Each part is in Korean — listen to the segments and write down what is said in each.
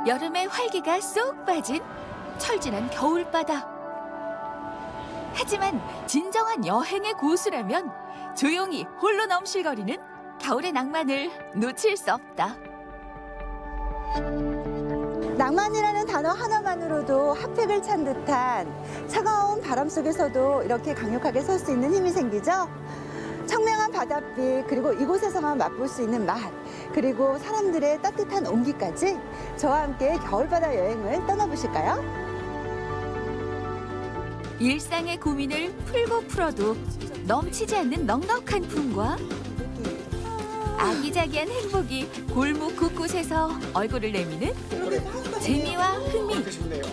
여름의 활기가 쏙 빠진 철진한 겨울바다. 하지만 진정한 여행의 고수라면 조용히 홀로 넘실거리는 겨울의 낭만을 놓칠 수 없다. 낭만이라는 단어 하나만으로도 핫팩을 찬 듯한 차가운 바람 속에서도 이렇게 강력하게 설 수 있는 힘이 생기죠. 청명한 바닷빛, 그리고 이곳에서만 맛볼 수 있는 맛, 그리고 사람들의 따뜻한 온기까지 저와 함께 겨울바다 여행을 떠나보실까요? 일상의 고민을 풀고 풀어도 넘치지 않는 넉넉한 품과 아기자기한 행복이 골목 곳곳에서 얼굴을 내미는 재미와 흥미,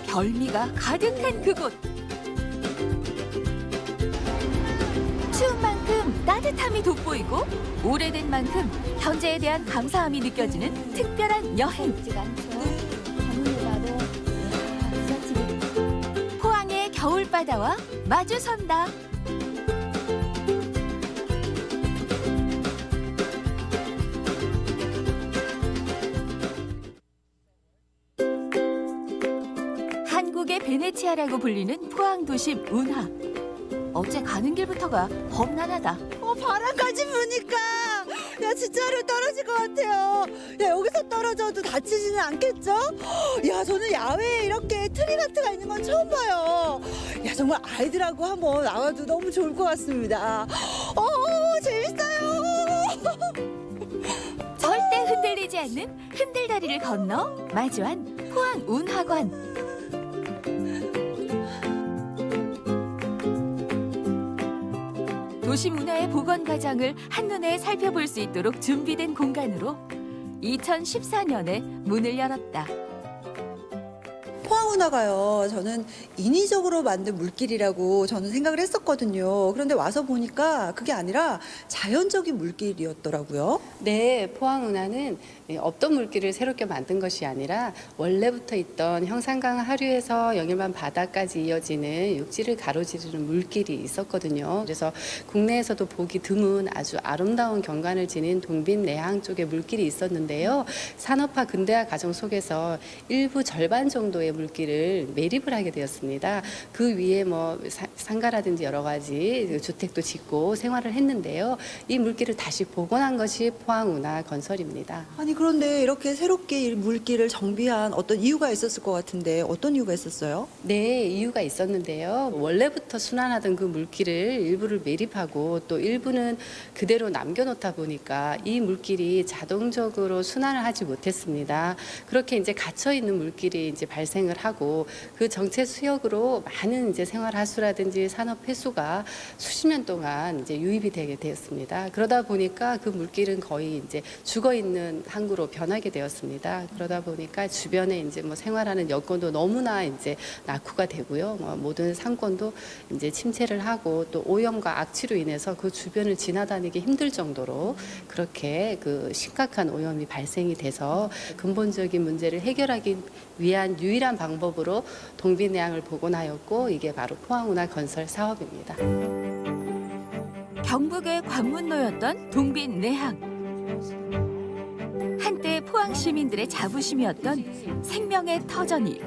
별미가 가득한 그곳. 추운 만큼 따뜻함이 돋보이고 오래된 만큼 현재에 대한 감사함이 느껴지는 특별한 여행. 포항의 겨울바다와 마주선다. 한국의 베네치아라고 불리는 포항 도심 운하. 어째 가는 길부터가 험난하다. 바람까지 부니까 야 진짜로 떨어질 것 같아요. 야 여기서 떨어져도 다치지는 않겠죠? 야 저는 야외에 이렇게 트리가트가 있는 건 처음 봐요. 야 정말 아이들하고 한번 나와도 너무 좋을 것 같습니다. 재밌어요. 절대 흔들리지 않는 흔들다리를 건너 마주한 포항 운하관. 도시 문화의 복원 과정을 한눈에 살펴볼 수 있도록 준비된 공간으로 2014년에 문을 열었다. 포항운하가요. 저는 인위적으로 만든 물길이라고 저는 생각을 했었거든요. 그런데 와서 보니까 그게 아니라 자연적인 물길이었더라고요. 네, 포항운하는 없던 물길을 새롭게 만든 것이 아니라 원래부터 있던 형산강 하류에서 영일만 바다까지 이어지는 육지를 가로지르는 물길이 있었거든요. 그래서 국내에서도 보기 드문 아주 아름다운 경관을 지닌 동빈 내항 쪽에 물길이 있었는데요. 산업화 근대화 과정 속에서 일부 절반 정도의 물길을 매립을 하게 되었습니다. 그 위에 뭐 상가라든지 여러 가지 주택도 짓고 생활을 했는데요. 이 물길을 다시 복원한 것이 포항운하 건설입니다. 아니 그런데 이렇게 새롭게 이 물길을 정비한 어떤 이유가 있었을 것 같은데 어떤 이유가 있었어요? 네, 이유가 있었는데요. 원래부터 순환하던 그 물길을 일부를 매립하고 또 일부는 그대로 남겨놓다 보니까 이 물길이 자동적으로 순환을 하지 못했습니다. 그렇게 이제 갇혀 있는 물길이 이제 발생을 하고 그 정체 수역으로 많은 이제 생활하수라든지 산업 폐수가 수십 년 동안 이제 유입이 되게 되었습니다. 그러다 보니까 그 물길은 거의 이제 죽어 있는 항구로 변하게 되었습니다. 그러다 보니까 주변에 이제 뭐 생활하는 여건도 너무나 이제 낙후가 되고요. 뭐 모든 상권도 이제 침체를 하고 또 오염과 악취로 인해서 그 주변을 지나다니기 힘들 정도로 그렇게 그 심각한 오염이 발생이 돼서 근본적인 문제를 해결하기 위한 유일한 방법으로 동빈내항을 복원하였고 이게 바로 포항운하 건설 사업입니다. 경북의 관문로였던 동빈 내항. 한때 포항 시민들의 자부심이었던 생명의 터전이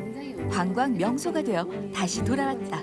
관광 명소가 되어 다시 돌아왔다.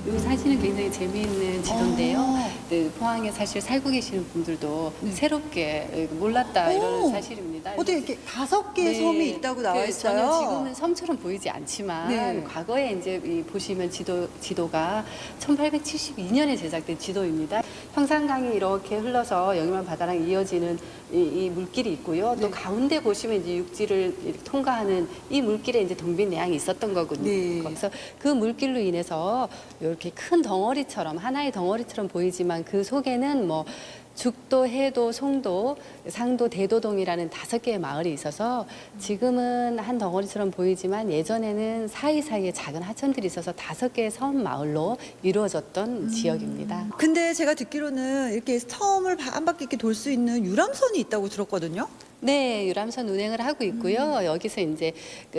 이 사진은 굉장히 재미있는 지도인데요. 네, 포항에 사실 살고 계시는 분들도 새롭게 몰랐다 이런 사실입니다. 어떻게 이렇게 5개의 섬이 있다고 나와 있어요? 전혀 지금은 섬처럼 보이지 않지만 네. 과거에 이제 보시면 지도가 1872년에 제작된 지도입니다. 평산강이 이렇게 흘러서 영일만 바다랑 이어지는 이 물길이 있고요. 또 가운데 보시면 이제 육지를 이렇게 통과하는 이 물길에 이제 동빈내항이 있었던 거거든요. 네. 그래서 그 물길로 인해서 이렇게 큰 덩어리처럼 하나의 덩어리처럼 보이지만 그 속에는 뭐 죽도, 해도, 송도, 상도, 대도동이라는 5개의 마을이 있어서 지금은 한 덩어리처럼 보이지만 예전에는 사이사이에 작은 하천들이 있어서 5개의 섬 마을로 이루어졌던 지역입니다. 근데 제가 듣기로는 이렇게 섬을 한 바퀴 이렇게 돌 수 있는 유람선이 있다고 들었거든요. 네, 유람선 운행을 하고 있고요. 여기서 이제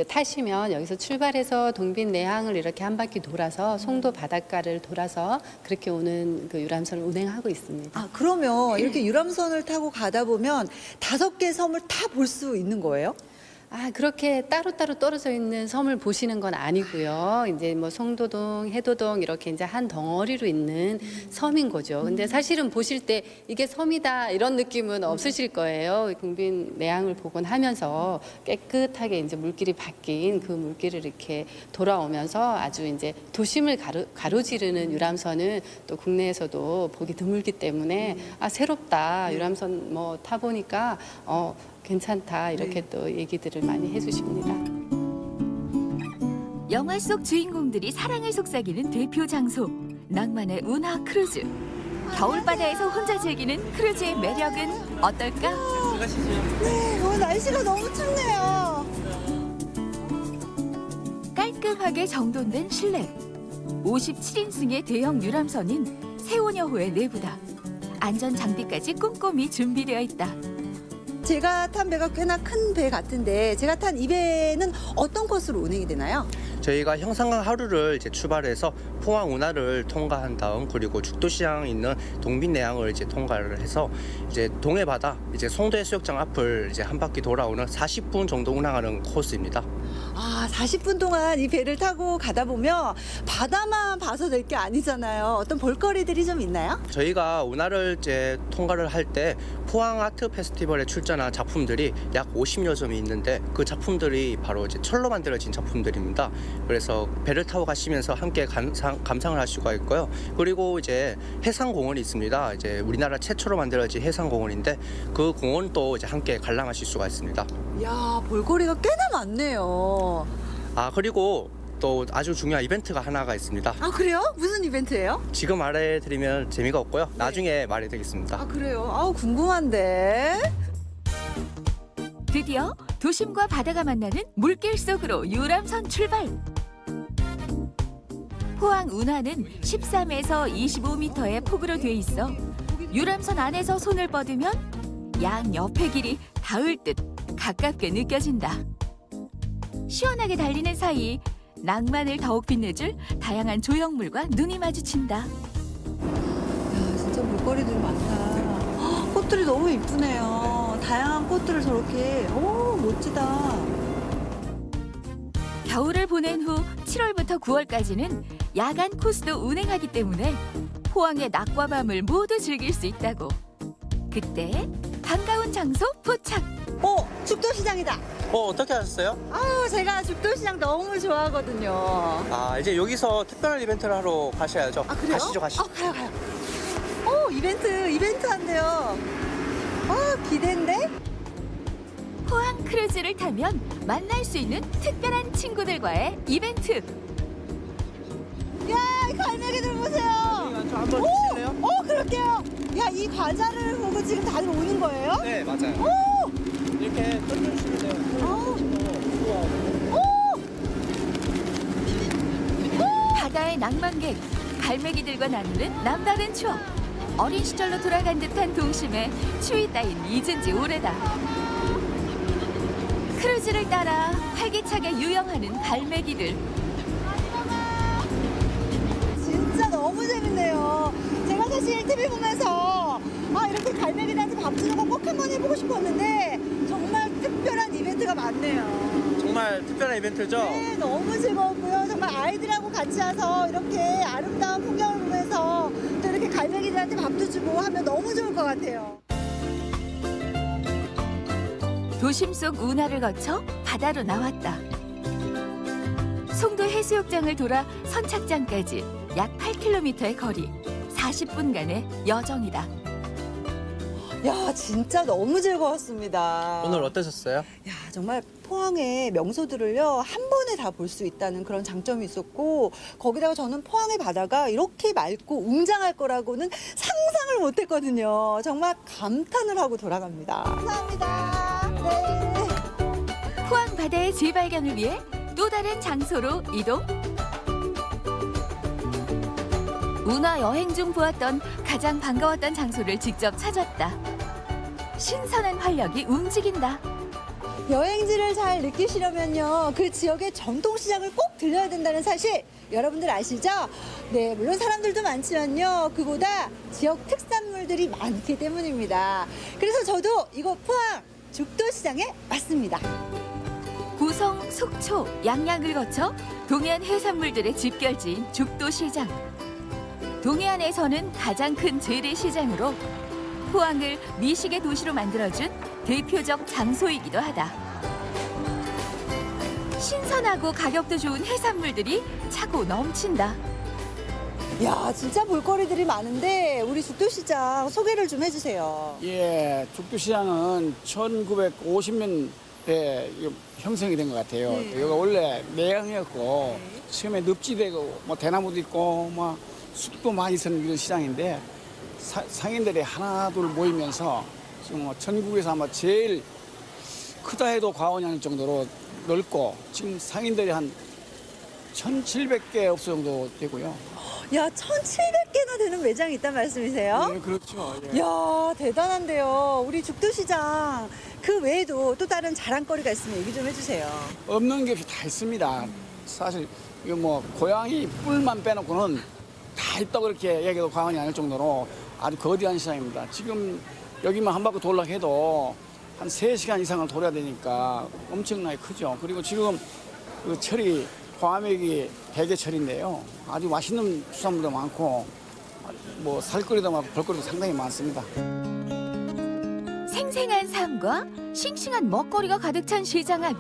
타시면 여기서 출발해서 동빈 내항을 이렇게 한 바퀴 돌아서 송도 바닷가를 돌아서 그렇게 오는 그 유람선을 운행하고 있습니다. 아, 그러면 이렇게 유람선을 타고 가다 보면 5개 섬을 다 볼 수 있는 거예요? 아, 그렇게 따로따로 떨어져 있는 섬을 보시는 건 아니고요. 이제 뭐 송도동, 해도동 이렇게 이제 한 덩어리로 있는 섬인 거죠. 근데 사실은 보실 때 이게 섬이다 이런 느낌은 없으실 거예요. 동빈 내항을 보곤 하면서 깨끗하게 이제 물길이 바뀐 그 물길을 이렇게 돌아오면서 아주 이제 도심을 가로지르는 유람선은 또 국내에서도 보기 드물기 때문에 아, 새롭다. 유람선 뭐 타보니까 괜찮다 이렇게 또 얘기들을 많이 해주십니다. 영화 속 주인공들이 사랑을 속삭이는 대표 장소 낭만의 운하 크루즈. 겨울바다에서 혼자 즐기는 크루즈의 매력은 어떨까? 네, 오늘 날씨가 너무 춥네요. 깔끔하게 정돈된 실내. 57인승의 대형 유람선인 세오녀호의 내부다. 안전 장비까지 꼼꼼히 준비되어 있다. 제가 탄 배가 꽤나 큰 배 같은데 제가 탄 이 배는 어떤 코스로 운행이 되나요? 저희가 형산강 하루를 이제 출발해서 포항 운하를 통과한 다음 그리고 죽도시장 있는 동빈 내항을 이제 통과를 해서 이제 동해바다 이제 송도 해수욕장 앞을 이제 한 바퀴 돌아오는 40분 정도 운항하는 코스입니다. 아, 40분 동안 이 배를 타고 가다 보면 바다만 봐서 될 게 아니잖아요. 어떤 볼거리들이 좀 있나요? 저희가 운하를 이제 통과를 할 때 포항 아트 페스티벌에 출전한 작품들이 약 50여 점이 있는데 그 작품들이 바로 이제 철로 만들어진 작품들입니다. 그래서 배를 타고 가시면서 함께 감상을 할 수가 있고요. 그리고 이제 해상공원이 있습니다. 이제 우리나라 최초로 만들어진 해상공원인데 그 공원도 이제 함께 관람하실 수가 있습니다. 이야, 볼거리가 꽤나 많네요. 아, 그리고 또 아주 중요한 이벤트가 하나가 있습니다. 아, 그래요? 무슨 이벤트예요? 지금 말해드리면 재미가 없고요. 나중에 말해드리겠습니다. 아, 그래요? 아우, 궁금한데. 드디어 도심과 바다가 만나는 물길 속으로 유람선 출발. 포항 운하는 13에서 25m의 폭으로 돼 있어 유람선 안에서 손을 뻗으면 양 옆의 길이 닿을 듯 가깝게 느껴진다. 시원하게 달리는 사이 낭만을 더욱 빛내줄 다양한 조형물과 눈이 마주친다. 야, 진짜 볼거리들이 많다. 헉, 꽃들이 너무 이쁘네요. 다양한 꽃들을 저렇게. 오, 멋지다. 겨울을 보낸 후 7월부터 9월까지는 야간 코스도 운행하기 때문에 포항의 낮과 밤을 모두 즐길 수 있다고. 그때 반가운 장소 포착. 죽도시장이다. 어떻게 하셨어요? 아우, 제가 죽도시장 너무 좋아하거든요. 아, 이제 여기서 특별한 이벤트를 하러 가셔야죠. 아, 그래요? 가시죠. 가요. 이벤트 한대요. 기대인데? 포항 크루즈를 타면 만날 수 있는 특별한 친구들과의 이벤트. 야, 이 갈매기들 보세요. 한번 드실래요? 그럴게요. 야, 이 과자를 보고 지금 다들 오는 거예요? 네, 맞아요. 이렇게 던져주시면 돼요. 바다의 낭만객, 갈매기들과 나누는 남다른 추억. 어린 시절로 돌아간 듯한 동심에 추위 따윈 잊은 지 오래다. 크루즈를 따라 활기차게 유영하는 갈매기들. 진짜 너무 재밌네요. 제가 사실 TV 보면서 이렇게 갈매기들한테 밥 주는 거 꼭 한번 해보고 싶었는데 정말 특별한 이벤트가 많네요. 정말 특별한 이벤트죠? 네, 너무 즐거웠고요. 정말 아이들하고 같이 와서 이렇게 아름다운 풍경을 보면서 또 이렇게 갈매기들한테 밥도 주고 하면 너무 좋을 것 같아요. 도심 속 운하를 거쳐 바다로 나왔다. 송도 해수욕장을 돌아 선착장까지 약 8km의 거리, 40분간의 여정이다. 야, 진짜 너무 즐거웠습니다. 오늘 어떠셨어요? 야, 정말 포항의 명소들을요, 한 번에 다 볼 수 있다는 그런 장점이 있었고, 거기다가 저는 포항의 바다가 이렇게 맑고 웅장할 거라고는 상상을 못 했거든요. 정말 감탄을 하고 돌아갑니다. 감사합니다. 네. 포항 바다의 재발견을 위해 또 다른 장소로 이동. 운하 여행 중 보았던 가장 반가웠던 장소를 직접 찾았다. 신선한 활력이 움직인다. 여행지를 잘 느끼시려면요, 그 지역의 전통시장을 꼭 들려야 된다는 사실 여러분들 아시죠? 네, 물론 사람들도 많지만요, 그보다 지역 특산물들이 많기 때문입니다. 그래서 저도 이곳 포항 죽도시장에 왔습니다. 고성, 속초, 양양을 거쳐 동해안 해산물들의 집결지인 죽도시장. 동해안에서는 가장 큰 재래시장으로 포항을 미식의 도시로 만들어준 대표적 장소이기도 하다. 신선하고 가격도 좋은 해산물들이 차고 넘친다. 야, 진짜 볼거리들이 많은데 우리 죽도시장 소개를 좀 해주세요. 예, 죽도시장은 1950년대 형성이 된 것 같아요. 네. 여기가 원래 매양이었고 처음에 늪지대고 뭐 대나무도 있고 뭐 숲도 많이 있었는 이런 시장인데 상인들이 하나둘 모이면서 지금 뭐 전국에서 아마 제일 크다 해도 과언이 아닐 정도로 넓고 지금 상인들이 한 1,700개 업소 정도 되고요. 야, 1,700개나 되는 매장이 있단 말씀이세요? 네, 그렇죠. 예. 이야, 대단한데요. 우리 죽도시장 그 외에도 또 다른 자랑거리가 있으면 얘기 좀 해주세요. 없는 게 없이 다 있습니다. 사실 이거 뭐 고양이 뿔만 빼놓고는 다 있다고 그렇게 얘기해도 과언이 아닐 정도로 아주 거대한 시장입니다. 지금 여기만 한 바퀴 돌려고 해도 한 3시간 이상을 돌아야 되니까 엄청나게 크죠. 그리고 지금 그 철이 과메기 대게철인데요. 아주 맛있는 수산물도 많고 뭐 살거리도 많고 볼거리도 상당히 많습니다. 생생한 삶과 싱싱한 먹거리가 가득 찬 시장 안.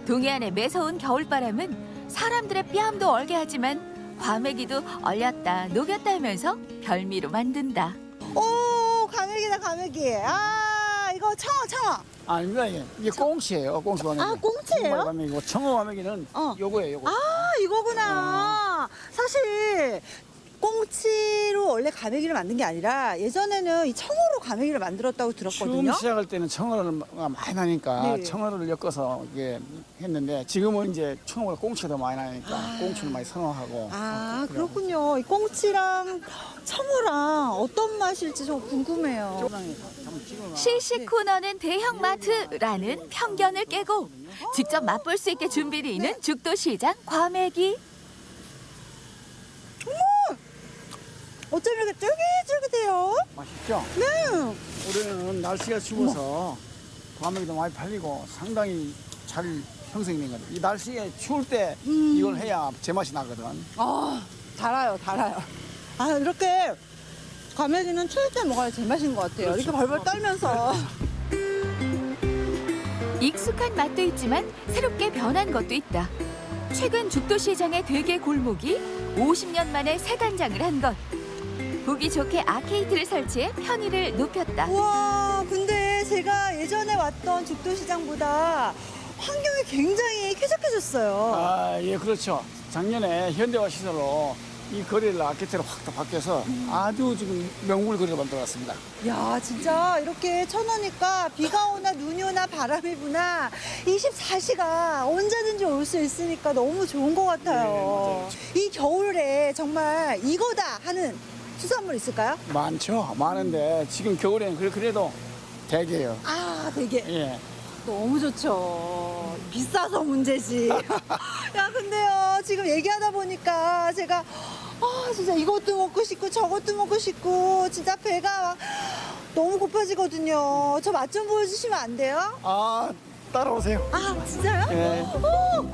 동해안의 매서운 겨울바람은 사람들의 뺨도 얼게 하지만 과메기도 얼렸다 녹였다 하면서 별미로 만든다. 오, 과메기다, 과메기. 아, 이거 청어. 아닙니다. 이게 꽁치예요. 꽁치 과메기. 아, 꽁치예요? 과메기고 청어 과메기는 요거예요. 요거. 아, 이거구나. 사실 꽁치로 원래 과메기를 만든 게 아니라 예전에는 이 청어로 과메기를 만들었다고 들었거든요. 처음 시작할 때는 청어를 많이 나니까 네. 청어를 엮어서 이게 했는데 지금은 이제 청어보다 꽁치가 더 많이 나니까 꽁치를 많이 선호하고. 아, 그렇군요. 이 꽁치랑 청어랑 어떤 맛일지 좀 궁금해요. 시식 코너는 대형마트라는 편견을 깨고 직접 맛볼 수 있게 준비되어 있는 죽도시장 과메기. 어쩜 이렇게 쫄깃쫄깃해요? 맛있죠? 네. 올해는 날씨가 추워서 과메기도 많이 팔리고 상당히 잘 형성이 된 것 같아요. 이 날씨에 추울 때 이걸 해야 제맛이 나거든. 아, 달아요. 아, 이렇게 과메기는 추울 때 먹어야 제맛인 것 같아요. 그렇죠. 이렇게 벌벌 떨면서. 익숙한 맛도 있지만 새롭게 변한 것도 있다. 최근 죽도시장의 되게 골목이 50년 만에 새 단장을 한 것. 보기 좋게 아케이드를 설치해 편의를 높였다. 우와, 근데 제가 예전에 왔던 죽도시장보다 환경이 굉장히 쾌적해졌어요. 아, 예, 그렇죠. 작년에 현대화 시설로 이 거리를 아케트로 확 다 바뀌어서 아주 지금 명물 거리로 만들어놨습니다. 야, 진짜 이렇게 쳐놓으니까 비가 오나 눈이 오나 바람이 부나 24시간 언제든지 올 수 있으니까 너무 좋은 것 같아요. 이 겨울에 정말 이거다 하는 수산물 있을까요? 많죠. 많은데 지금 겨울에는 그래도 대게요. 아, 되게 예. 너무 좋죠. 비싸서 문제지. 야, 근데요, 지금 얘기하다 보니까 제가 진짜 이것도 먹고 싶고 저것도 먹고 싶고 진짜 배가 막 너무 고파지거든요. 저 맛 좀 보여주시면 안 돼요? 아, 따라오세요. 아, 진짜요? 예. 오!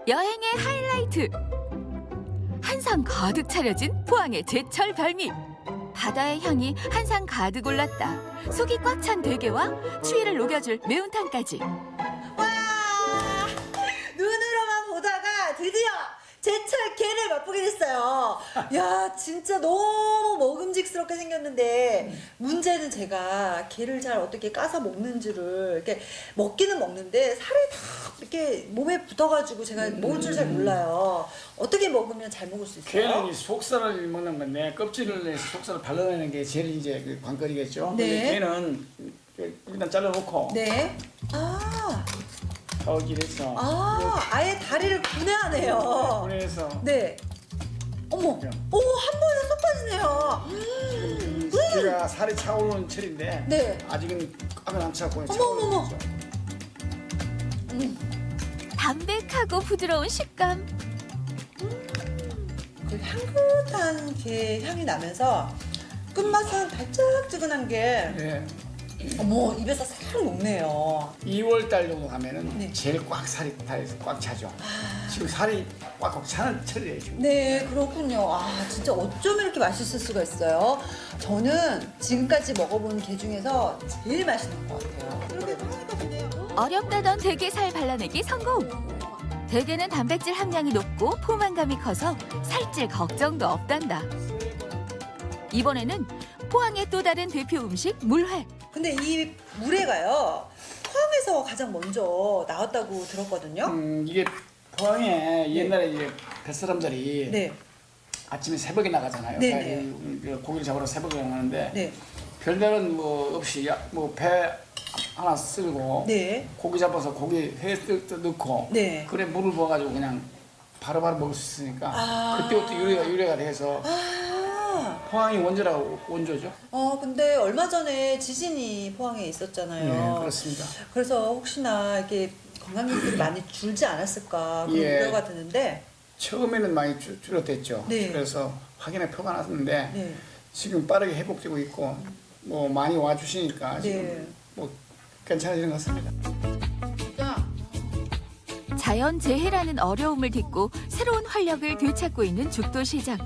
여행의 하이라이트. 한상 가득 차려진 포항의 제철 별미. 바다의 향이 한상 가득 올랐다. 속이 꽉 찬 대게와 추위를 녹여줄 매운탕까지. 와! 눈으로만 보다가 드디어 제철 게를 맛보게 됐어요. 야, 진짜 너무 먹음직스럽게 생겼는데 문제는 제가 게를 잘 어떻게 까서 먹는지를 이렇게 먹기는 먹는데 살이 다 이렇게 몸에 붙어가지고 제가 먹을 줄 잘 몰라요. 어떻게 먹으면 잘 먹을 수 있어요? 게는 이 속살을 먹는 건데 껍질을 내서 속살을 발라내는 게 제일 이제 그 관건이겠죠. 네. 근데 게는 일단 잘라놓고 네. 아, 가오질해서 아예 다리를 분해하네요. 분해해서 네. 어머, 오, 한 번에 쏙 빠지네요. 여기가 살이 차오르는 철인데 네. 아직은 꽉은 안 차고 어머. 차오르고 있죠. 담백하고 부드러운 식감. 그 향긋한 게 향이 나면서 끝맛은 달짝지근한 게 예. 어머 입에서 싹 녹네요. 2월 달 정도 가면은 네. 제일 꽉 살이 다에서 꽉 차죠. 지금 살이 꽉꽉 차는 철이에요 지금. 네, 그렇군요. 아, 진짜 어쩜 이렇게 맛있을 수가 있어요? 저는 지금까지 먹어본 게 중에서 제일 맛있는 것 같아요. 이렇게 어렵다던 대게살 발라내기 성공. 대게는 단백질 함량이 높고 포만감이 커서 살찔 걱정도 없단다. 이번에는 포항의 또 다른 대표 음식 물회. 근데 이 물회가요, 포항에서 가장 먼저 나왔다고 들었거든요. 이게 포항에 옛날에 이제 뱃사람들이 네, 아침에 새벽에 나가잖아요. 네, 그 고기를 잡으러 새벽에 나가는데 네, 별다른 뭐 없이 뭐 배 하나 쓸고 네. 고기 잡아서 고기 회에 넣고 네. 그래 물을 부어가지고 그냥 바로바로 먹을 수 있으니까 아. 그때부터 유래가 돼서 아, 포항이 원조죠. 근데 얼마 전에 지진이 포항에 있었잖아요. 네, 그렇습니다. 그래서 혹시나 이렇게 관광객들이 많이 줄지 않았을까 그런 예. 우려가 드는데, 처음에는 많이 줄어들었죠. 네. 그래서 확인의 표가 났는데 네. 지금 빠르게 회복되고 있고 뭐 많이 와주시니까 네. 지금 뭐 괜찮아지는 것 같습니다. 자연 재해라는 어려움을 딛고 새로운 활력을 되찾고 있는 죽도시장.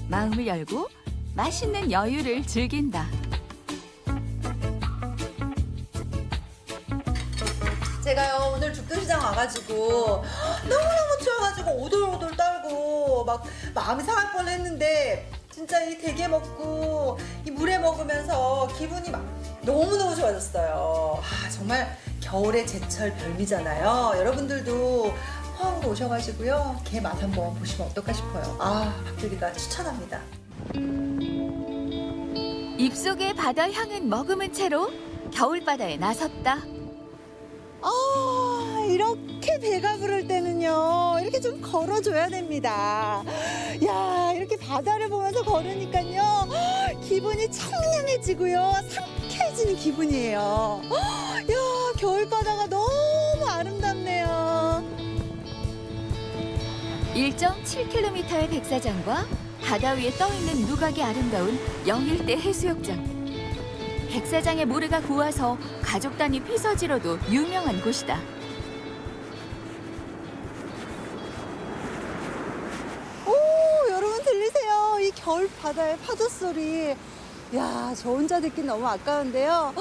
마음을 열고 맛있는 여유를 즐긴다. 제가요 오늘 죽도시장 와가지고 너무너무 추워가지고 오돌오돌 떨고 막 마음이 상할 뻔했는데 진짜 이 대게 먹고 이 물회 먹으면서 기분이 막 너무너무 좋아졌어요. 아, 정말 겨울의 제철 별미잖아요. 여러분들도 포항으로 오셔가지고요 게 맛 한번 보시면 어떨까 싶어요. 아, 박두리가 추천합니다. 입속의 바다 향은 머금은 채로 겨울바다에 나섰다. 아, 이렇게 배가 부를 때는요, 이렇게 좀 걸어줘야 됩니다. 야, 이렇게 바다를 보면서 걸으니까요, 기분이 청량해지고요, 상쾌해지는 기분이에요. 야, 겨울바다가 너무 아름답네요. 1.7km의 백사장과 바다 위에 떠있는 누각이 아름다운 영일대 해수욕장. 백사장의 모래가 고와서 가족 단위 피서지로도 유명한 곳이다. 오, 여러분 들리세요? 이 겨울 바다의 파도 소리. 야, 저 혼자 듣기 너무 아까운데요.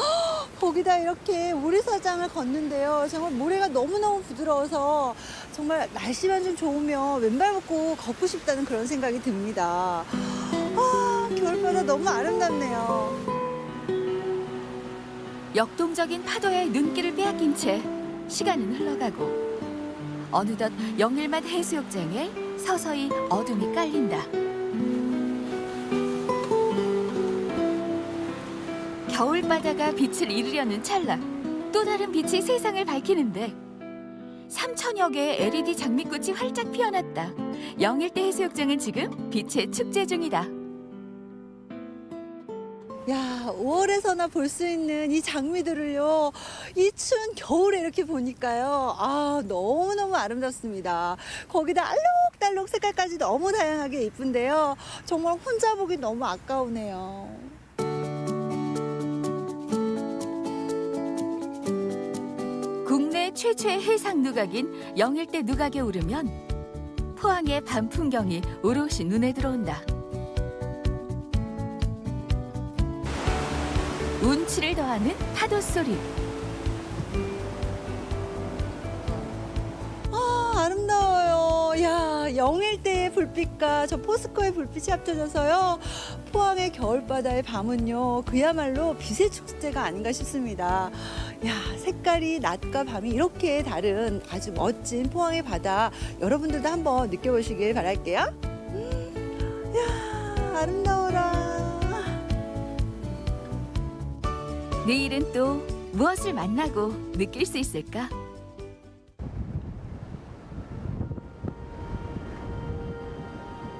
거기다 이렇게 모래사장을 걷는데요. 정말 모래가 너무너무 부드러워서 정말 날씨만 좀 좋으면 왼발 먹고 걷고 싶다는 그런 생각이 듭니다. 아, 겨울바다 너무 아름답네요. 역동적인 파도에 눈길을 빼앗긴 채 시간은 흘러가고 어느덧 영일만 해수욕장에 서서히 어둠이 깔린다. 겨울바다가 빛을 잃으려는 찰나 또 다른 빛이 세상을 밝히는데 3천여 개의 LED 장미꽃이 활짝 피어났다. 영일대 해수욕장은 지금 빛의 축제 중이다. 야, 5월에서나 볼 수 있는 이 장미들을요, 이 추운 겨울에 이렇게 보니까요, 아, 너무너무 아름답습니다. 거기다 알록달록 색깔까지 너무 다양하게 이쁜데요. 정말 혼자 보기 너무 아까우네요. 국내 최초의 해상 누각인 영일대 누각에 오르면 포항의 밤 풍경이 오롯이 눈에 들어온다. 운치를 더하는 파도 소리. 아, 아름다워요. 야, 영일대의 불빛과 저 포스코의 불빛이 합쳐져서요, 포항의 겨울바다의 밤은요, 그야말로 빛의 축제가 아닌가 싶습니다. 야, 색깔이 낮과 밤이 이렇게 다른 아주 멋진 포항의 바다, 여러분들도 한번 느껴보시길 바랄게요. 야, 아름다워라. 내일은 또 무엇을 만나고 느낄 수 있을까?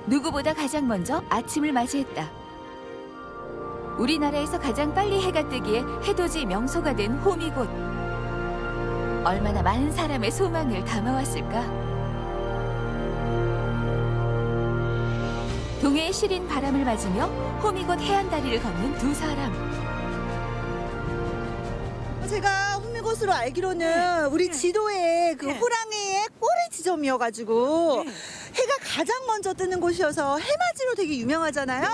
누구보다 가장 먼저 아침을 맞이했다. 우리나라에서 가장 빨리 해가 뜨기에 해돋이 명소가 된 호미곶. 얼마나 많은 사람의 소망을 담아왔을까? 동해의 시린 바람을 맞으며 호미곶 해안다리를 걷는 두 사람. 제가 호미곶으로 알기로는 우리 지도에 그 호랑이의 꼬리 지점이어가지고 해가 가장 먼저 뜨는 곳이어서 해맞이로 되게 유명하잖아요.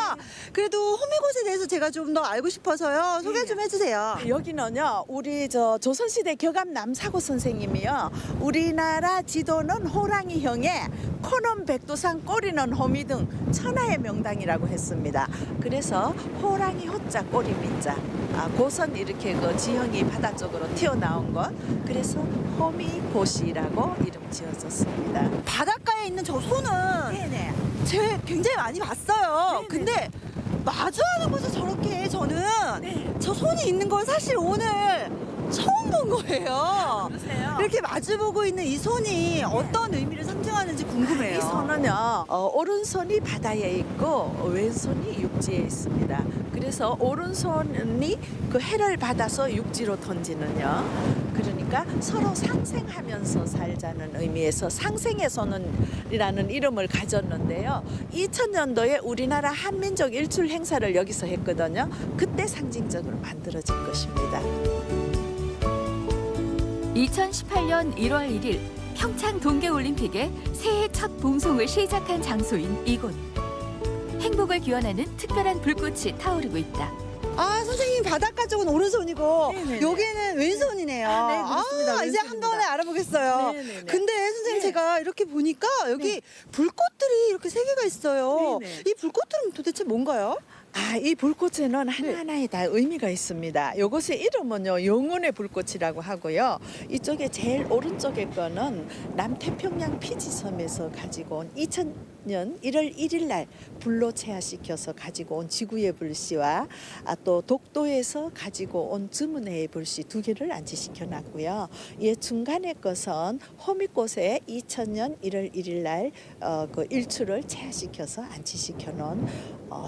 그래도 호미곶에 대해서 제가 좀 더 알고 싶어서요. 소개 좀 해주세요. 여기는요, 우리 조선시대 격암 남사고 선생님이요, 우리나라 지도는 호랑이형에 코는 백두산, 꼬리는 호미 등 천하의 명당이라고 했습니다. 그래서 호랑이 호자 꼬리 밑자, 고선 이렇게 그 지형이 바다 쪽으로 튀어나온 것, 그래서 호미곶이라고 이름 지어졌습니다. 바닷가에 있는 저 소는 네네. 제가 굉장히 많이 봤어요. 근데 마주하는 곳에 저렇게 저는 저 손이 있는 걸 사실 오늘 처음 본 거예요. 그러세요? 이렇게 마주보고 있는 이 손이 어떤 의미를 상징하는지 궁금해요. 이 손은요, 오른손이 바다에 있고 왼손이 육지에 있습니다. 그래서 오른손이 그 해를 받아서 육지로 던지는요. 그러니까 서로 상생하면서 살자는 의미에서 상생의 손이라는 이름을 가졌는데요. 2000년도에 우리나라 한민족 일출 행사를 여기서 했거든요. 그때 상징적으로 만들어진 것입니다. 2018년 1월 1일 평창 동계올림픽의 새해 첫 봉송을 시작한 장소인 이곳. 행복을 기원하는 특별한 불꽃이 타오르고 있다. 아, 선생님 바닷가 쪽은 오른손이고 네네네. 여기는 왼손이네요. 네, 그렇습니다. 이제 한 왼손입니다. 번에 알아보겠어요. 네네네. 근데 선생님 네. 제가 이렇게 보니까 여기 불꽃들이 이렇게 세 개가 있어요. 네네. 이 불꽃들은 도대체 뭔가요? 이 불꽃에는 하나하나에 다 의미가 있습니다. 요것의 이름은요, 영혼의 불꽃이라고 하고요. 이쪽에 제일 오른쪽에 거는 남태평양 피지섬에서 가지고 온 2000년 1월 1일 날 불로 체화시켜서 가지고 온 지구의 불씨와 또 독도에서 가지고 온 주문회의 불씨 두 개를 안치시켜 놨고요. 이 중간에 것은 호미곶에 2000년 1월 1일 날 그 일출을 체화시켜서 안치시켜 놓은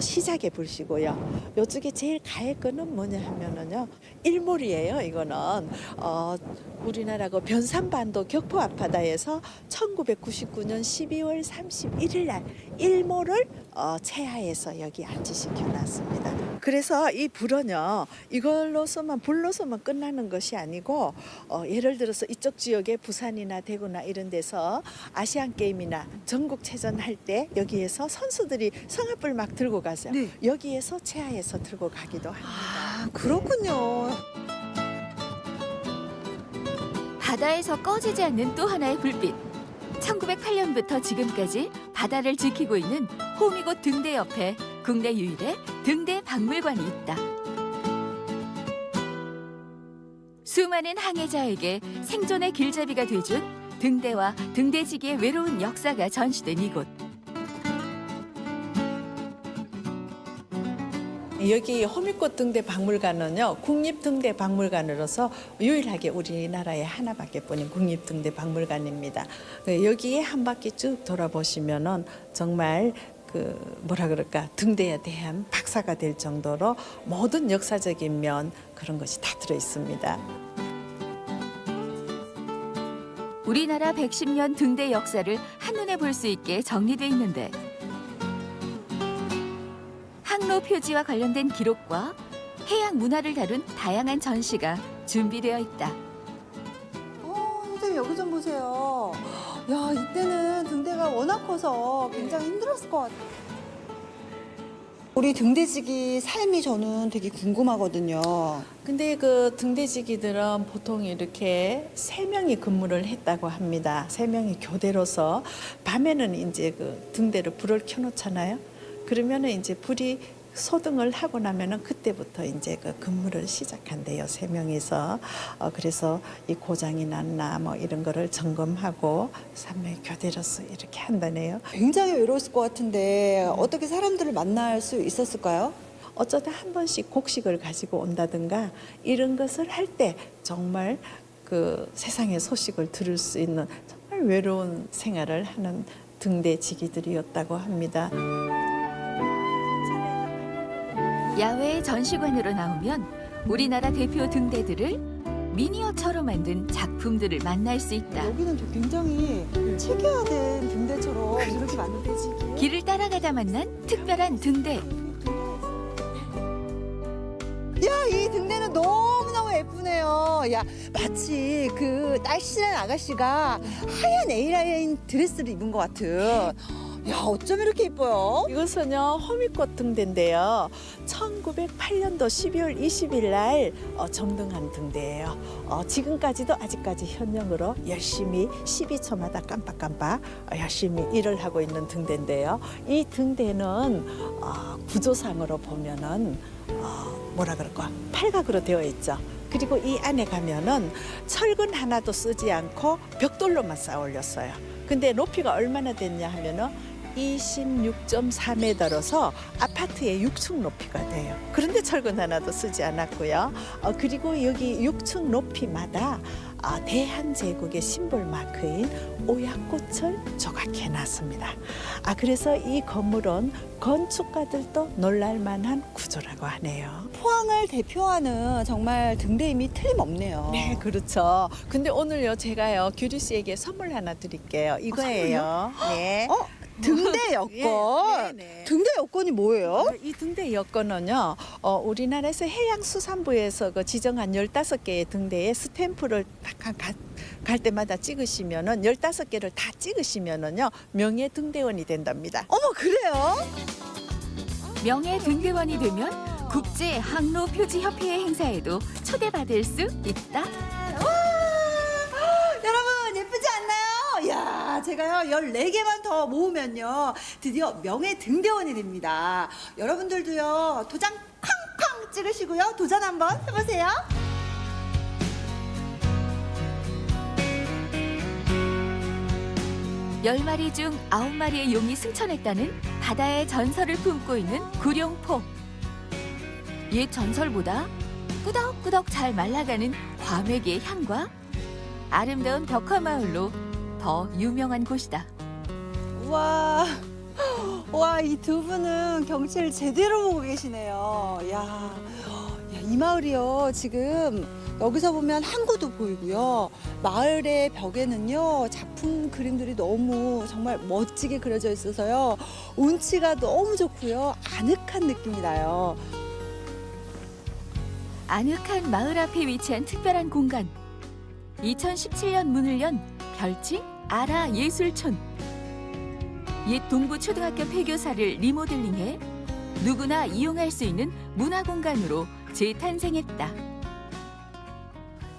시작의 불씨고요. 이쪽에 제일 가에 거는 뭐냐 하면은요, 일몰이에요. 이거는 우리나라 그 변산반도 격포 앞바다에서 1999년 12월 31일 날 일몰을 체하해서 여기 안치시켜 놨습니다. 그래서 이 불은요, 이걸로서만 불로서만 끝나는 것이 아니고 예를 들어서 이쪽 지역에 부산이나 대구나 이런 데서 아시안 게임이나 전국체전 할 때 여기에서 선수들이 성악불 막 들고 가세요. 네. 여기에서 체하해서 들고 가기도 합니다. 아, 그렇군요. 바다에서 꺼지지 않는 또 하나의 불빛. 1908년부터 지금까지 바다를 지키고 있는 호미곶 등대 옆에 국내 유일의 등대 박물관이 있다. 수많은 항해자에게 생존의 길잡이가 돼준 등대와 등대지기의 외로운 역사가 전시된 이곳. 여기 호미곶 등대 박물관은요, 국립등대 박물관으로서 유일하게 우리나라에 하나밖에 뿐인 국립등대 박물관입니다. 여기에 한 바퀴 쭉 돌아보시면은 정말 뭐라 그럴까, 등대에 대한 박사가 될 정도로 모든 역사적인 면 그런 것이 다 들어 있습니다. 우리나라 110년 등대 역사를 한눈에 볼 수 있게 정리돼 있는데 항로 표지와 관련된 기록과 해양 문화를 다룬 다양한 전시가 준비되어 있다. 선생님 여기 좀 보세요. 야, 이때는 등대가 워낙 커서 굉장히 힘들었을 것 같아요. 우리 등대지기 삶이 저는 되게 궁금하거든요. 근데 그 등대지기들은 보통 이렇게 3명이 근무를 했다고 합니다. 3명이 교대로서 밤에는 이제 그 등대를 불을 켜놓잖아요. 그러면은 이제 불이 소등을 하고 나면은 그때부터 이제 그 근무를 시작한대요. 3명이서. 그래서 이 고장이 났나 뭐 이런 거를 점검하고 3명이 교대로서 이렇게 한다네요. 굉장히 외로웠을 것 같은데 어떻게 사람들을 만날 수 있었을까요? 어쩌다 한 번씩 곡식을 가지고 온다든가 이런 것을 할 때 정말 그 세상의 소식을 들을 수 있는 정말 외로운 생활을 하는 등대지기들이었다고 합니다. 야외 전시관으로 나오면 우리나라 대표 등대들을 미니어처로 만든 작품들을 만날 수 있다. 여기는 좀 굉장히 체계화된 등대처럼 이렇게 만들어지기. 길을 따라가다 만난 특별한 등대. 야, 이 등대는 너무너무 예쁘네요. 야, 마치 그 날씬한 아가씨가 하얀 A라인 드레스를 입은 것 같은. 야, 어쩜 이렇게 예뻐요? 이것은요 호미꽃 등대인데요. 1908년도 12월 20일 날 정등한 등대예요. 지금까지도 아직까지 현역으로 열심히 12초마다 깜빡깜빡 열심히 일을 하고 있는 등대인데요. 이 등대는 구조상으로 보면은 뭐라 그럴까 팔각으로 되어 있죠. 그리고 이 안에 가면은 철근 하나도 쓰지 않고 벽돌로만 쌓아 올렸어요. 근데 높이가 얼마나 됐냐 하면은 26.4m로서 아파트의 6층 높이가 돼요. 그런데 철근 하나도 쓰지 않았고요. 그리고 여기 6층 높이마다 대한제국의 심볼 마크인 오약꽃을 조각해 놨습니다. 그래서 이 건물은 건축가들도 놀랄만한 구조라고 하네요. 포항을 대표하는 정말 등대임이 틀림없네요. 네, 그렇죠. 근데 오늘요 제가요 규리 씨에게 선물 하나 드릴게요. 이거예요. 네. 등대 여권. 네, 네. 등대 여권이 뭐예요? 이 등대 여권은요, 우리나라에서 해양수산부에서 그 지정한 15개의 등대에 스탬프를 딱 갈 때마다 찍으시면은 15개를 다 찍으시면은요, 명예 등대원이 된답니다. 어머, 그래요? 명예 등대원이 되면 국제 항로 표지 협회의 행사에도 초대받을 수 있다. 여러분, 예쁘지 않나요? 야, 제가요 14개만 더 모으면요 드디어 명예 등대원이 됩니다. 여러분들도요 도장 쾅쾅 찍으시고요 도전 한번 해보세요. 열 마리 중 9마리의 용이 승천했다는 바다의 전설을 품고 있는 구룡포. 옛 전설보다 꾸덕꾸덕 잘 말라가는 과메기의 향과 아름다운 벽화마을로 더 유명한 곳이다. 와, 이 두 분은 경치를 제대로 보고 계시네요. 야, 이 마을이요 지금 여기서 보면 항구도 보이고요. 마을의 벽에는요 작품 그림들이 너무 정말 멋지게 그려져 있어서요 운치가 너무 좋고요 아늑한 느낌이 나요. 아늑한 마을 앞에 위치한 특별한 공간. 2017년 문을 연 별칭 아라 예술촌. 옛 동부 초등학교 폐교사를 리모델링해 누구나 이용할 수 있는 문화 공간으로 재탄생했다.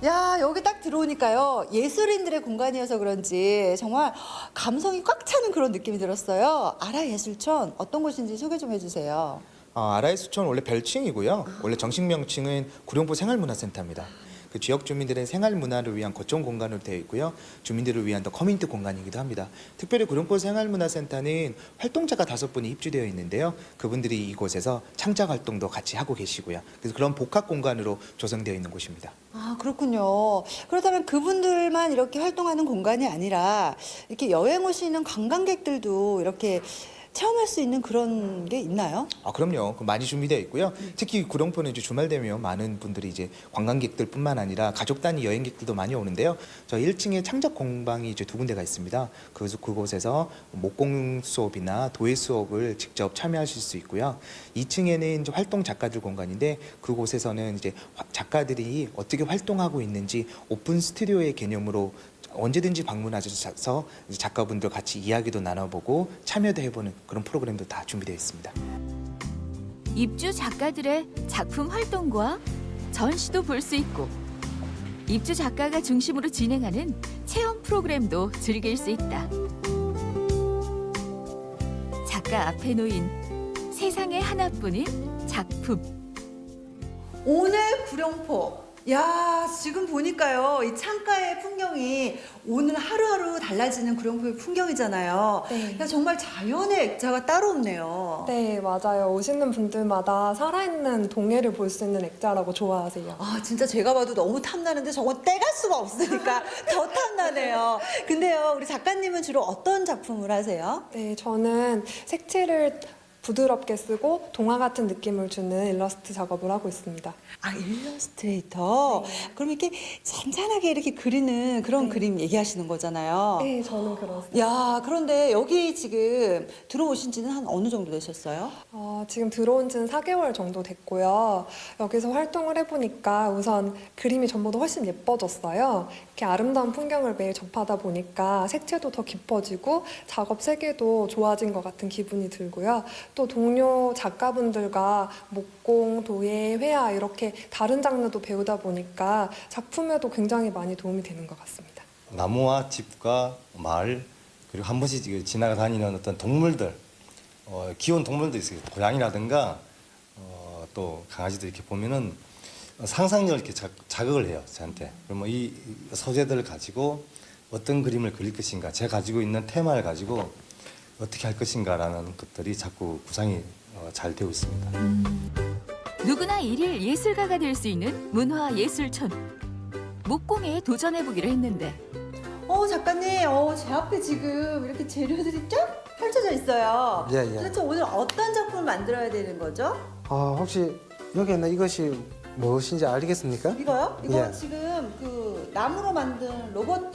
야, 여기 딱 들어오니까요. 예술인들의 공간이어서 그런지 정말 감성이 꽉 차는 그런 느낌이 들었어요. 아라예술촌 어떤 곳인지 소개 좀 해주세요. 아라예술촌 원래 별칭이고요. 원래 정식 명칭은 구룡포 생활문화센터입니다. 그 지역 주민들의 생활 문화를 위한 거점 공간으로 되어 있고요. 주민들을 위한 더 커뮤니티 공간이기도 합니다. 특별히 구룡포 생활문화센터는 활동자가 5분이 입주되어 있는데요. 그분들이 이곳에서 창작 활동도 같이 하고 계시고요. 그래서 그런 복합 공간으로 조성되어 있는 곳입니다. 아, 그렇군요. 그렇다면 그분들만 이렇게 활동하는 공간이 아니라 이렇게 여행 오시는 관광객들도 이렇게 체험할 수 있는 그런 게 있나요? 그럼요. 많이 준비되어 있고요. 특히 구룡포는 이제 주말 되면 많은 분들이 이제 관광객들뿐만 아니라 가족 단위 여행객들도 많이 오는데요. 저 1층에 창작 공방이 이제 2군데가 있습니다. 그래서 그곳에서 목공 수업이나 도예 수업을 직접 참여하실 수 있고요. 2층에는 이제 활동 작가들 공간인데 그곳에서는 이제 작가들이 어떻게 활동하고 있는지 오픈 스튜디오의 개념으로 언제든지 방문하셔서 작가분들 같이 이야기도 나눠보고 참여도 해보는 그런 프로그램도 다 준비되어 있습니다. 입주 작가들의 작품 활동과 전시도 볼 수 있고 입주 작가가 중심으로 진행하는 체험 프로그램도 즐길 수 있다. 작가 앞에 놓인 세상에 하나뿐인 작품. 오늘 구룡포. 야, 지금 보니까요. 이 창가의 풍경이 오늘 하루하루 달라지는 구룡포의 풍경이잖아요. 네. 야, 정말 자연의 액자가 따로 없네요. 네, 맞아요. 오시는 분들마다 살아있는 동해를 볼 수 있는 액자라고 좋아하세요. 아, 진짜 제가 봐도 너무 탐나는데 저건 떼갈 수가 없으니까 더 탐나네요. 근데요, 우리 작가님은 주로 어떤 작품을 하세요? 네, 저는 색칠을 부드럽게 쓰고 동화 같은 느낌을 주는 일러스트 작업을 하고 있습니다. 아, 일러스트레이터. 그럼 이렇게 잔잔하게 이렇게 그리는 그런 그림 얘기하시는 거잖아요. 네, 저는 그렇습니다. 야, 그런데 여기 지금 들어오신 지는 한 어느 정도 되셨어요? 지금 들어온 지는 4개월 정도 됐고요. 여기서 활동을 해보니까 우선 그림이 전보다 훨씬 예뻐졌어요. 이렇게 아름다운 풍경을 매일 접하다 보니까 색채도 더 깊어지고 작업 세계도 좋아진 것 같은 기분이 들고요. 또 동료 작가분들과 목공, 도예, 회화 이렇게 다른 장르도 배우다 보니까 작품에도 굉장히 많이 도움이 되는 것 같습니다. 나무와 집과 마을 그리고 한 번씩 지나가 다니는 어떤 동물들, 귀여운 동물들이 있어요. 고양이라든가 또 강아지들 이렇게 보면은 상상력을 이렇게 자극을 해요, 저한테. 그러면 이 소재들을 가지고 어떤 그림을 그릴 것인가, 제가 가지고 있는 테마를 가지고 어떻게 할 것인가라는 것들이 자꾸 구상이 잘 되어 있습니다. 누구나 일일 예술가가 될 수 있는 문화예술촌. 목공에 도전해보기로 했는데 작가님, 제 앞에 지금 이렇게 재료들이 쫙 펼쳐져 있어요. 예, 예. 도대체 오늘 어떤 작품을 만들어야 되는 거죠? 혹시 여기 있는 이것이 무엇인지 알겠습니까? 이거요? 이거 예. 지금 그 나무로 만든 로봇?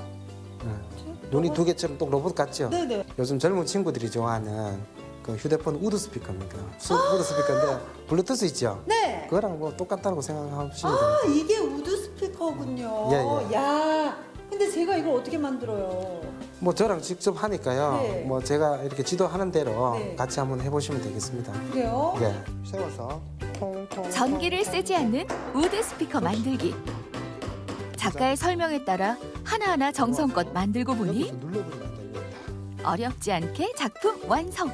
눈이 두 개처럼 또 로봇 같죠? 네네. 요즘 젊은 친구들이 좋아하는 그 휴대폰 우드 스피커입니다. 우드 스피커인데 블루투스 있죠? 네. 그거랑 뭐 똑같다고 생각하시면 됩니다. 이게 우드 스피커군요. 예, 예. 야, 근데 제가 이걸 어떻게 만들어요? 뭐 저랑 직접 하니까요. 네. 뭐 제가 이렇게 지도하는 대로 네. 같이 한번 해보시면 되겠습니다. 그래요? 예. 세워서 콩콩. 전기를 쓰지 않는 우드 스피커 만들기. 작가의 설명에 따라 하나하나 정성껏 만들고 보니 여기서 눌러버리면 됩니다. 어렵지 않게 작품 완성.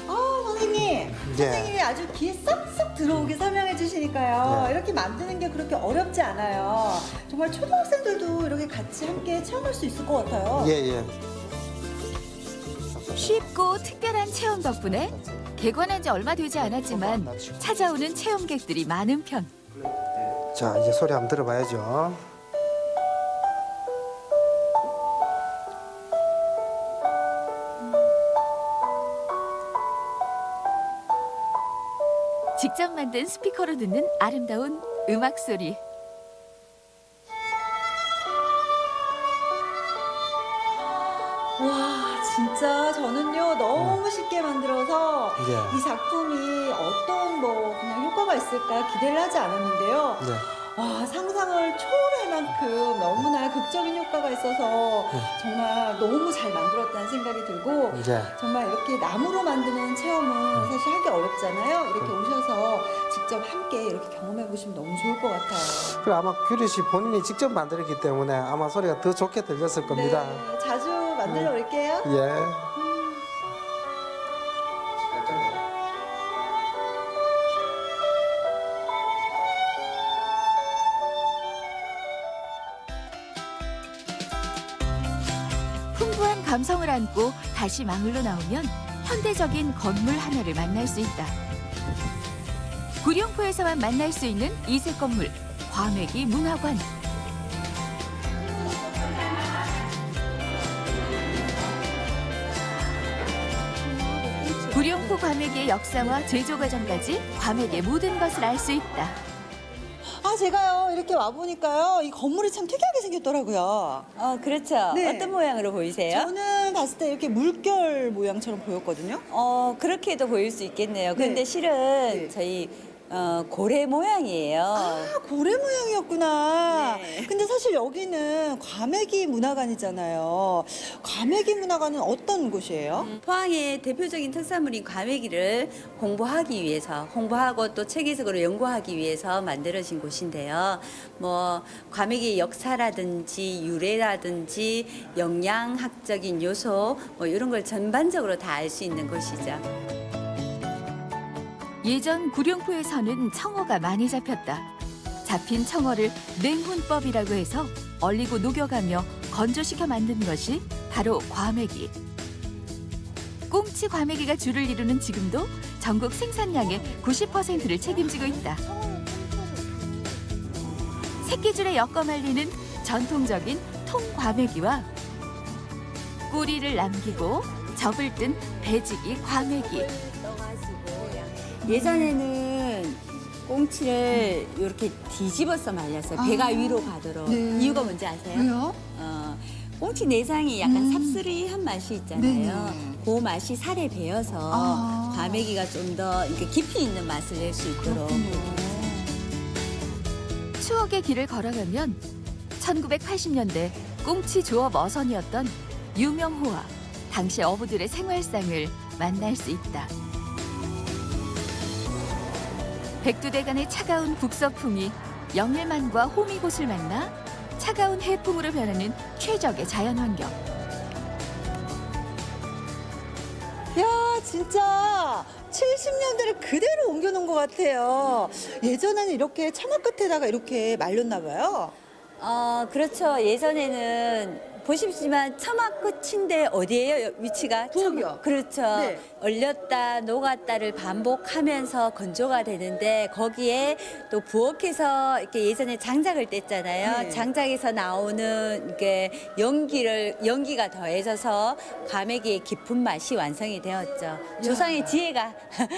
선생님. 예. 선생님이 아주 귀에 쏙쏙 들어오게 설명해 주시니까요. 네. 이렇게 만드는 게 그렇게 어렵지 않아요. 정말 초등학생들도 이렇게 같이 함께 체험할 수 있을 것 같아요. 예, 예. 쉽고 특별한 체험 덕분에 개관한 지 얼마 되지 않았지만 찾아오는 체험객들이 많은 편. 자, 이제 소리 한번 들어봐야죠. 직접 만든 스피커로 듣는 아름다운 음악 소리. 와, 진짜 저는요 너무 쉽게 만들어서 예. 이 작품이 어떤 뭐 그냥 효과가 있을까 기대를 하지 않았는데요. 네. 와, 상상을 초월할 만큼 너무나 극적인 효과가 있어서 정말 너무 잘 만들었다는 생각이 들고 이제 정말 이렇게 나무로 만드는 체험은 사실 하기 어렵잖아요. 이렇게 오셔서 직접 함께 이렇게 경험해 보시면 너무 좋을 것 같아요. 그 아마 규리 씨 본인이 직접 만들었기 때문에 아마 소리가 더 좋게 들렸을 겁니다. 네, 자주 만들러 올게요. 예. 풍부한 감성을 안고 다시 마을로 나오면 현대적인 건물 하나를 만날 수 있다. 구룡포에서만 만날 수 있는 이색 건물, 과메기 문화관. 구룡포 과메기의 역사와 제조 과정까지 과메기의 모든 것을 알 수 있다. 제가요 이렇게 와 보니까요 이 건물이 참 특이하게 생겼더라고요. 그렇죠. 네. 어떤 모양으로 보이세요? 저는 봤을 때 이렇게 물결 모양처럼 보였거든요. 그렇게도 보일 수 있겠네요. 네. 근데 실은 네. 저희 고래 모양이에요. 고래 모양이었구나. 네. 근데 사실 여기는 과메기 문화관이잖아요. 과메기 문화관은 어떤 곳이에요? 포항의 대표적인 특산물인 과메기를 홍보하기 위해서, 홍보하고 또 체계적으로 연구하기 위해서 만들어진 곳인데요. 뭐 과메기의 역사라든지 유래라든지 영양학적인 요소 뭐 이런 걸 전반적으로 다 알 수 있는 곳이죠. 예전 구룡포에서는 청어가 많이 잡혔다. 잡힌 청어를 냉훈법이라고 해서 얼리고 녹여가며 건조시켜 만든 것이 바로 과메기. 꽁치 과메기가 주를 이루는 지금도 전국 생산량의 90%를 책임지고 있다. 새끼줄에 엮어 말리는 전통적인 통과메기와 꼬리를 남기고 접을 뜬 배지기 과메기. 예전에는 꽁치를 이렇게 뒤집어서 말렸어요. 배가 위로 가도록. 이유가 뭔지 아세요? 왜요? 꽁치 내장이 약간 삽스리한 맛이 있잖아요. 그 맛이 살에 배어서 과메기가 좀 더 깊이 있는 맛을 낼 수 있도록. 추억의 길을 걸어가면 1980년대 꽁치 조업 어선이었던 유명호와 당시 어부들의 생활상을 만날 수 있다. 백두대간의 차가운 북서풍이 영일만과 호미곶을 만나 차가운 해풍으로 변하는 최적의 자연환경. 야, 진짜 70년대를 그대로 옮겨놓은 것 같아요. 예전에는 이렇게 처마 끝에다가 이렇게 말렸나 봐요. 그렇죠. 예전에는 보시지만 처마 끝인데 어디예요? 위치가? 부엌이요. 그렇죠. 네. 얼렸다 녹았다를 반복하면서 건조가 되는데 거기에 또 부엌에서 이렇게 예전에 장작을 뗐잖아요. 네. 장작에서 나오는 이게 연기가 더해져서 과메기의 깊은 맛이 완성이 되었죠. 조상의 지혜가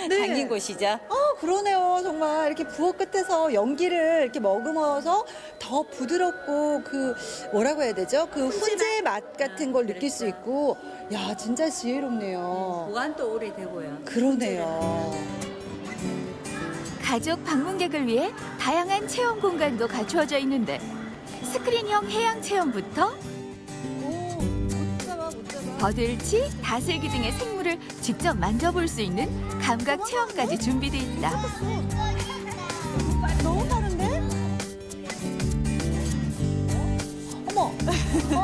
담긴 곳이죠. 그러네요. 정말 이렇게 부엌 끝에서 연기를 이렇게 머금어서 더 부드럽고 그 뭐라고 해야 되죠? 그 훈제 맛 같은 걸 느낄 수 있고, 야, 진짜 지혜롭네요. 보관도 오래되고요. 그러네요. 가족 방문객을 위해 다양한 체험 공간도 갖추어져 있는데 스크린형 해양 체험부터 버들치, 다슬기 등의 생물을 직접 만져볼 수 있는 감각 체험까지 준비돼 있다. 너무 빠른데? 어머,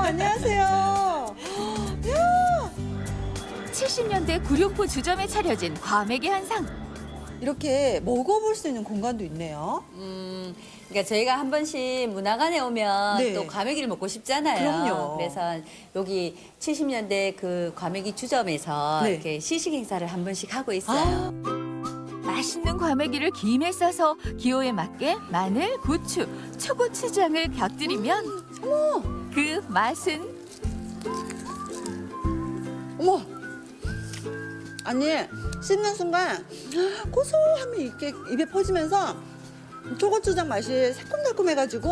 안녕하세요. 70년대 구룡포 주점에 차려진 과메기 한상. 이렇게 먹어볼 수 있는 공간도 있네요. 그러니까 저희가 한 번씩 문화관에 오면 네. 또 과메기를 먹고 싶잖아요. 그럼요. 그래서 여기 70년대 그 과메기 주점에서 네. 이렇게 시식 행사를 한 번씩 하고 있어요. 맛있는 과메기를 김에 싸서 기호에 맞게 마늘, 고추, 초고추장을 곁들이면 그 맛은 어머! 아니, 씹는 순간 고소함이 이렇게 입에 퍼지면서 초고추장 맛이 새콤달콤해가지고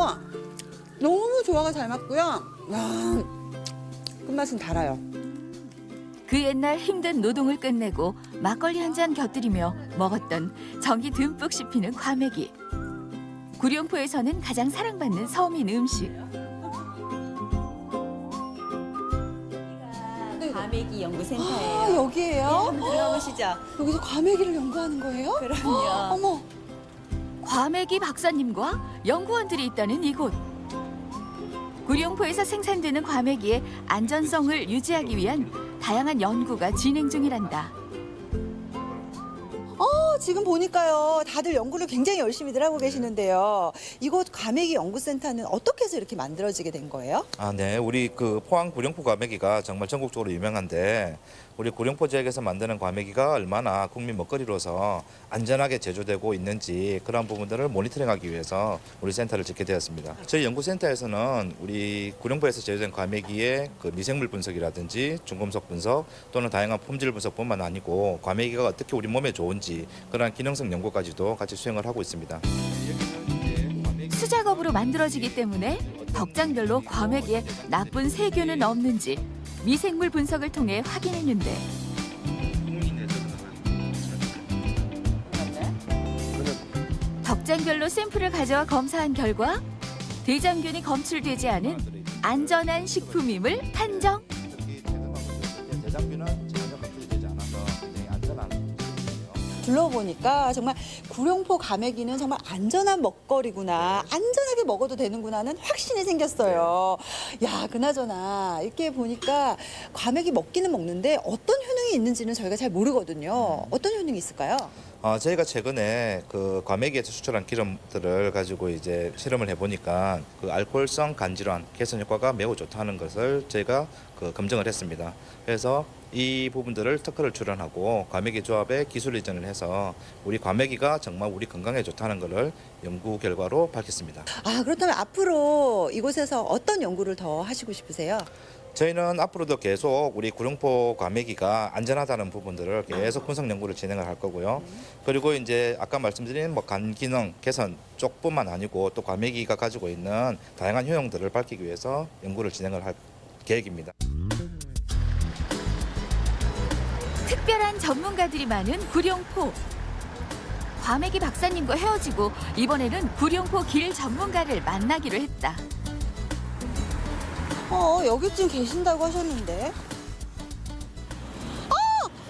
너무 조화가 잘 맞고요. 야, 끝맛은 달아요. 그 옛날 힘든 노동을 끝내고 막걸리 한 잔 곁들이며 먹었던 정이 듬뿍 씹히는 과메기. 구룡포에서는 가장 사랑받는 서민 음식. 과메기 연구센터예요. 여기에요? 한번 들어가 보시죠. 여기서 과메기를 연구하는 거예요? 그럼요. 어머, 과메기 박사님과 연구원들이 있다는 이곳. 구룡포에서 생산되는 과메기의 안전성을 유지하기 위한 다양한 연구가 진행 중이란다. 지금 보니까요, 다들 연구를 굉장히 열심히들 하고 계시는데요. 이곳 과메기 연구센터는 어떻게 해서 이렇게 만들어지게 된 거예요? 네. 우리 그 포항 구룡포 과메기가 정말 전국적으로 유명한데 우리 구룡포 지역에서 만드는 과메기가 얼마나 국민 먹거리로서 안전하게 제조되고 있는지 그런 부분들을 모니터링하기 위해서 우리 센터를 짓게 되었습니다. 저희 연구센터에서는 우리 구룡포에서 제조된 과메기의 그 미생물 분석이라든지 중금속 분석 또는 다양한 품질 분석뿐만 아니고 과메기가 어떻게 우리 몸에 좋은지 그런 기능성 연구까지도 같이 수행을 하고 있습니다. 수작업으로 만들어지기 때문에 덕장별로 과메기에 나쁜 세균은 없는지 미생물 분석을 통해 확인했는데 덕장별로 샘플을 가져와 검사한 결과 대장균이 검출되지 않은 안전한 식품임을 판정. 대장균은 전혀 검출이 되지 않아서 굉장히 안전한 둘러보니까 정말 구룡포 과메기는 정말 안전한 먹거리구나, 안전하게 먹어도 되는구나는 확신이 생겼어요. 야, 그나저나 이렇게 보니까 과메기 먹기는 먹는데 어떤 효능이 있는지는 저희가 잘 모르거든요. 어떤 효능이 있을까요? 저희가 최근에 그 과메기에서 수출한 기름들을 가지고 이제 실험을 해보니까 그 알코올성 간질환 개선 효과가 매우 좋다는 것을 저희가 그 검증을 했습니다. 그래서 이 부분들을 특허를 출원하고 과메기 조합에 기술 이전을 해서 우리 과메기가 정말 우리 건강에 좋다는 것을 연구 결과로 밝혔습니다. 그렇다면 앞으로 이곳에서 어떤 연구를 더 하시고 싶으세요? 저희는 앞으로도 계속 우리 구룡포 과메기가 안전하다는 부분들을 계속 분석 연구를 진행을 할 거고요. 그리고 이제 아까 말씀드린 뭐 간 기능 개선 쪽뿐만 아니고 또 과메기가 가지고 있는 다양한 효용들을 밝히기 위해서 연구를 진행을 할 계획입니다. 특별한 전문가들이 많은 구룡포. 과메기 박사님과 헤어지고 이번에는 구룡포 길 전문가를 만나기로 했다. 여기쯤 계신다고 하셨는데.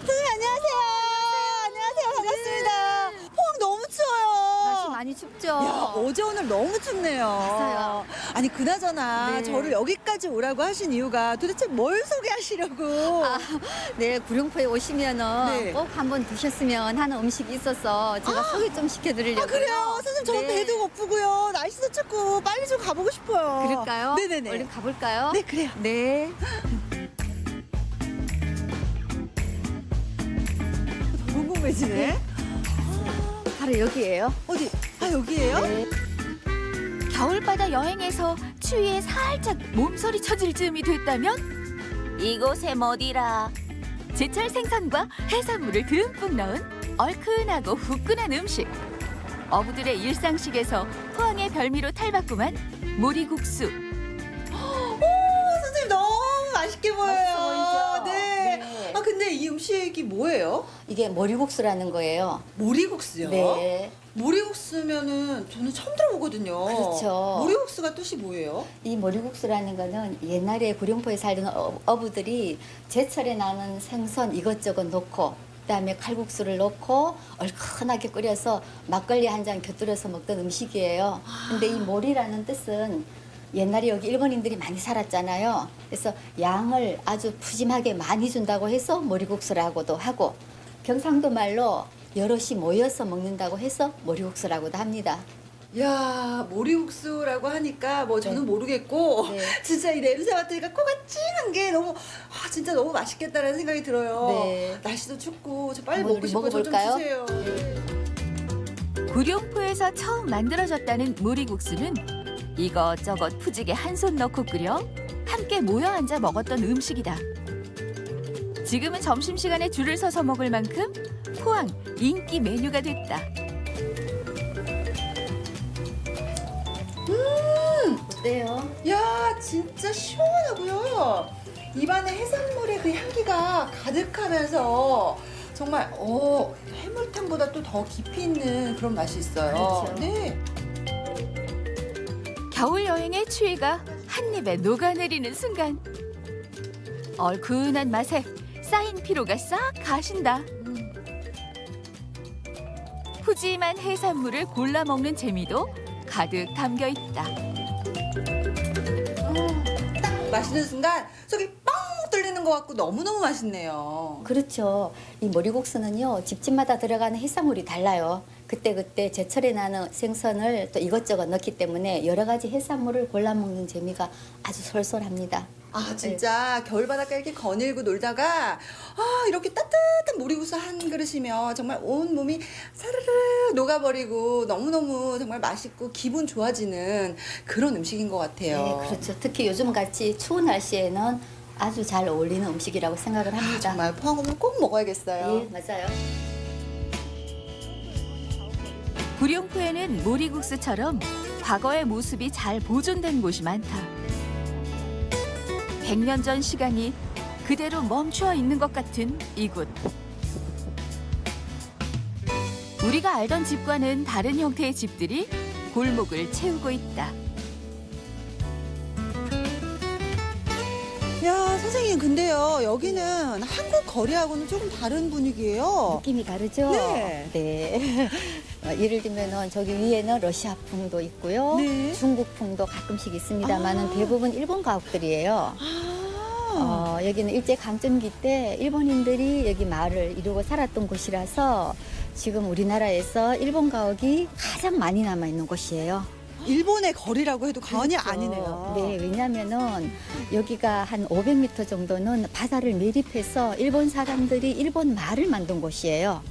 선생님 안녕하세요. 안녕하세요. 반갑습니다. 포항 너무 추워요. 날씨 많이 춥죠? 야, 어제 오늘 너무 춥네요. 맞아요. 아니 그나저나 네. 저를 여기까지 오라고 하신 이유가 도대체 뭘 소개하시려고? 네, 구룡포에 오시면은 네. 꼭 한번 드셨으면 하는 음식이 있어서 제가 소개 좀 시켜드리려고요. 그래요. 선생님 저는 네. 배도 고프고요. 날씨도 춥고 빨리 좀 가보고 싶어요. 그럴까요? 네네네. 얼른 가볼까요? 네 그래요. 네. 더 궁금해지네. 바로 여기예요. 어디? 여기예요? 네. 겨울바다 여행에서 추위에 살짝 몸서리 쳐질 즈음이 됐다면 이곳에 뭐디라. 제철 생선과 해산물을 듬뿍 넣은 얼큰하고 후끈한 음식. 어부들의 일상식에서 포항의 별미로 탈바꿈한 모리국수. 선생님 너무 맛있게 보여요. 맛있어 보이죠? 네. 네. 근데 이 음식이 뭐예요? 이게 머리국수라는 거예요. 모리국수요? 네. 모리국수면은 저는 처음 들어보거든요. 그렇죠. 모리국수가 뜻이 뭐예요? 이 머리국수라는 거는 옛날에 구룡포에 살던 어부들이 제철에 나는 생선 이것저것 넣고 그다음에 칼국수를 넣고 얼큰하게 끓여서 막걸리 한 잔 곁들여서 먹던 음식이에요. 근데 이 모리라는 뜻은 옛날에 여기 일본인들이 많이 살았잖아요. 그래서 양을 아주 푸짐하게 많이 준다고 해서 머리국수라고도 하고 경상도 말로 여럿이 모여서 먹는다고 해서 머리국수라고도 합니다. 야 모리국수라고 하니까 뭐 저는 모르겠고 네. 진짜 이 냄새 맡으니까 코가 찡한 게 너무 진짜 너무 맛있겠다라는 생각이 들어요. 네. 날씨도 춥고 저 빨리 한번 먹고 우리 싶어요. 저 좀 먹어볼까요? 주세요. 구룡포에서 처음 만들어졌다는 모리국수는 이것저것 푸지게 한 손 넣고 끓여 함께 모여 앉아 먹었던 음식이다. 지금은 점심시간에 줄을 서서 먹을 만큼 포항 인기 메뉴가 됐다. 어때요? 야 진짜 시원하고요. 입안에 해산물의 그 향기가 가득하면서 정말 해물탕보다 또 더 깊이 있는 그런 맛이 있어요. 그렇죠. 네. 겨울 여행의 추위가 한 입에 녹아내리는 순간 얼큰한 맛에 쌓인 피로가 싹 가신다. 푸짐한 해산물을 골라 먹는 재미도 가득 담겨 있다. 딱 마시는 순간 속이 뻥 뚫리는 것 같고 너무너무 맛있네요. 그렇죠. 이 머리국수는요, 집집마다 들어가는 해산물이 달라요. 그때그때 제철에 나는 생선을 또 이것저것 넣기 때문에 여러 가지 해산물을 골라 먹는 재미가 아주 솔솔합니다. 진짜 겨울 바닷가 이렇게 거닐고 놀다가 이렇게 따뜻한 모리국수 한 그릇이면 정말 온 몸이 사르르 녹아버리고 너무너무 정말 맛있고 기분 좋아지는 그런 음식인 것 같아요. 네, 그렇죠. 특히 요즘같이 추운 날씨에는 아주 잘 어울리는 음식이라고 생각을 합니다. 정말 포항 오면 꼭 먹어야겠어요. 예, 맞아요. 구룡포에는 모리국수처럼 과거의 모습이 잘 보존된 곳이 많다. 100년 전 시간이 그대로 멈추어 있는 것 같은 이곳. 우리가 알던 집과는 다른 형태의 집들이 골목을 채우고 있다. 야 선생님 근데요 여기는 한국 거리하고는 조금 다른 분위기예요. 느낌이 다르죠? 네. 네. 예를 들면은 저기 위에는 러시아풍도 있고요. 네. 중국풍도 가끔씩 있습니다만은 대부분 일본 가옥들이에요. 여기는 일제 강점기 때 일본인들이 여기 마을을 이루고 살았던 곳이라서 지금 우리나라에서 일본 가옥이 가장 많이 남아 있는 곳이에요. 일본의 거리라고 해도 과언이 그렇죠. 아니네요. 네, 왜냐면은 여기가 한 500m 정도는 바다를 매립해서 일본 사람들이 일본 말을 만든 곳이에요.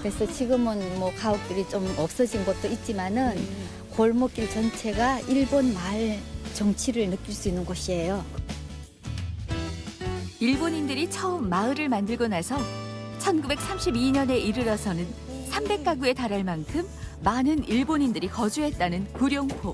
그래서 지금은 뭐 가옥들이 좀 없어진 곳도 있지만은 골목길 전체가 일본 말 정치를 느낄 수 있는 곳이에요. 일본인들이 처음 마을을 만들고 나서 1932년에 이르러서는 300가구에 달할 만큼 많은 일본인들이 거주했다는 구룡포.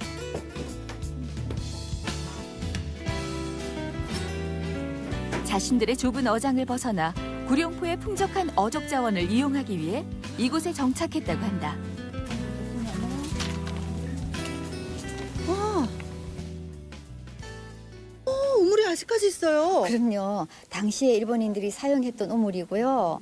자신들의 좁은 어장을 벗어나 구룡포의 풍족한 어족 자원을 이용하기 위해 이곳에 정착했다고 한다. 우물이 아직까지 있어요. 그럼요. 당시에 일본인들이 사용했던 우물이고요.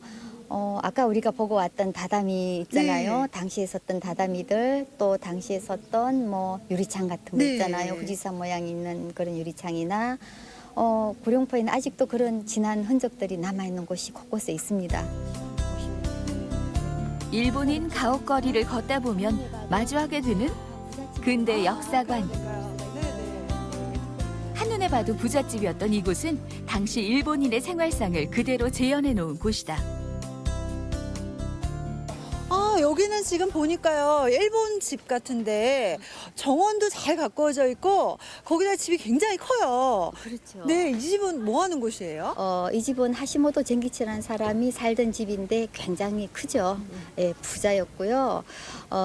아까 우리가 보고 왔던 다다미 있잖아요. 네. 당시에 썼던 다다미들, 또 당시에 썼던 뭐 유리창 같은 거 네. 있잖아요. 후지산 모양이 있는 그런 유리창이나 구룡포에는 아직도 그런 진한 흔적들이 남아있는 곳이 곳곳에 있습니다. 일본인 가옥거리를 걷다 보면 마주하게 되는 근대 역사관. 한눈에 봐도 부잣집이었던 이곳은 당시 일본인의 생활상을 그대로 재현해 놓은 곳이다. 여기는 지금 보니까요, 일본 집 같은데 정원도 잘 가꾸어져 있고 거기다 집이 굉장히 커요. 그렇죠. 네, 이 집은 뭐 하는 곳이에요? 이 집은 하시모토 젠기치라는 사람이 살던 집인데 굉장히 크죠. 예, 부자였고요.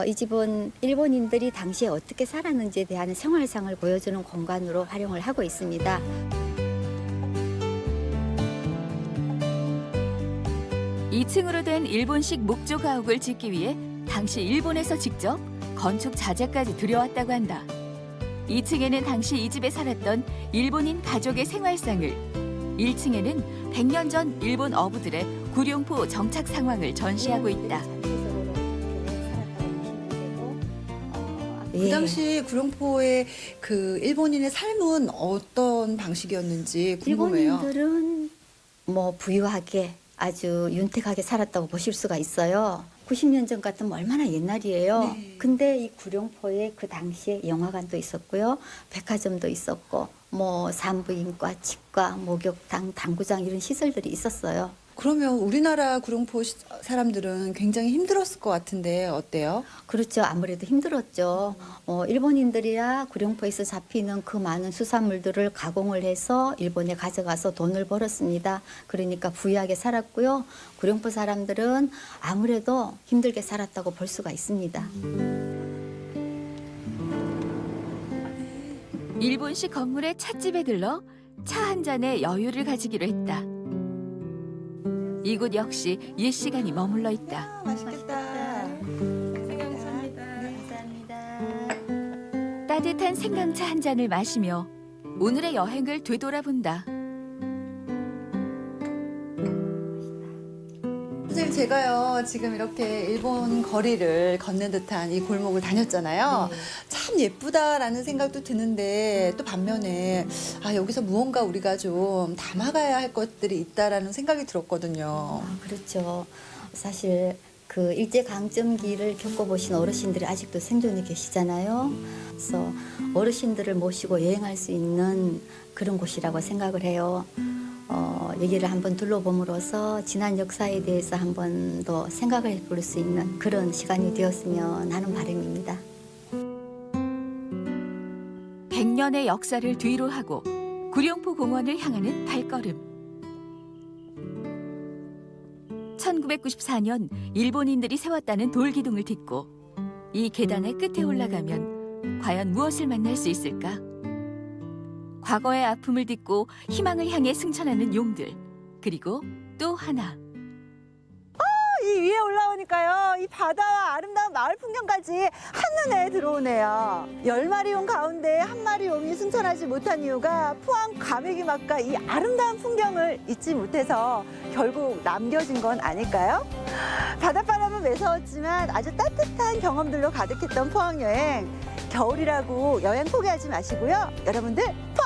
이 집은 일본인들이 당시에 어떻게 살았는지에 대한 생활상을 보여주는 공간으로 활용을 하고 있습니다. 2층으로 된 일본식 목조 가옥을 짓기 위해 당시 일본에서 직접 건축 자재까지 들여왔다고 한다. 2층에는 당시 이 집에 살았던 일본인 가족의 생활상을, 1층에는 100년 전 일본 어부들의 구룡포 정착 상황을 전시하고 있다. 그 당시 구룡포의 그 일본인의 삶은 어떤 방식이었는지 궁금해요. 일본인들은 뭐 부유하게 아주 윤택하게 살았다고 보실 수가 있어요. 90년 전 같으면 얼마나 옛날이에요. 네. 근데 이 구룡포에 그 당시에 영화관도 있었고요. 백화점도 있었고 뭐 산부인과, 치과, 목욕탕, 당구장 이런 시설들이 있었어요. 그러면 우리나라 구룡포 사람들은 굉장히 힘들었을 것 같은데 어때요? 그렇죠. 아무래도 힘들었죠. 일본인들이야 구룡포에서 잡히는 그 많은 수산물들을 가공을 해서 일본에 가져가서 돈을 벌었습니다. 그러니까 부유하게 살았고요. 구룡포 사람들은 아무래도 힘들게 살았다고 볼 수가 있습니다. 일본식 건물의 찻집에 들러 차 한 잔의 여유를 가지기로 했다. 이곳 역시 옛 시간이 머물러 있다. 맛있겠다. 따뜻한 생강차 한 잔을 마시며 오늘의 여행을 되돌아본다. 선생님, 제가요 지금 이렇게 일본 거리를 걷는 듯한 이 골목을 다녔잖아요. 참 예쁘다라는 생각도 드는데 또 반면에 여기서 무언가 우리가 좀 담아가야 할 것들이 있다라는 생각이 들었거든요. 그렇죠. 사실 그 일제강점기를 겪어보신 어르신들이 아직도 생존해 계시잖아요. 그래서 어르신들을 모시고 여행할 수 있는 그런 곳이라고 생각을 해요. 여기를 한번 둘러봄으로써 지난 역사에 대해서 한 번 더 생각을 해볼 수 있는 그런 시간이 되었으면 하는 바람입니다. 100년의 역사를 뒤로 하고 구룡포 공원을 향하는 발걸음. 1994년 일본인들이 세웠다는 돌기둥을 딛고 이 계단의 끝에 올라가면 과연 무엇을 만날 수 있을까? 과거의 아픔을 딛고 희망을 향해 승천하는 용들. 그리고 또 하나. 이 위에 올라오니까요, 이 바다와 아름다운 마을 풍경까지 한눈에 들어오네요. 10마리 용 가운데 1마리 용이 승천하지 못한 이유가 포항 과메기 맛과 이 아름다운 풍경을 잊지 못해서 결국 남겨진 건 아닐까요? 바닷바람은 매서웠지만 아주 따뜻한 경험들로 가득했던 포항 여행. 겨울이라고 여행 포기하지 마시고요. 여러분들 포항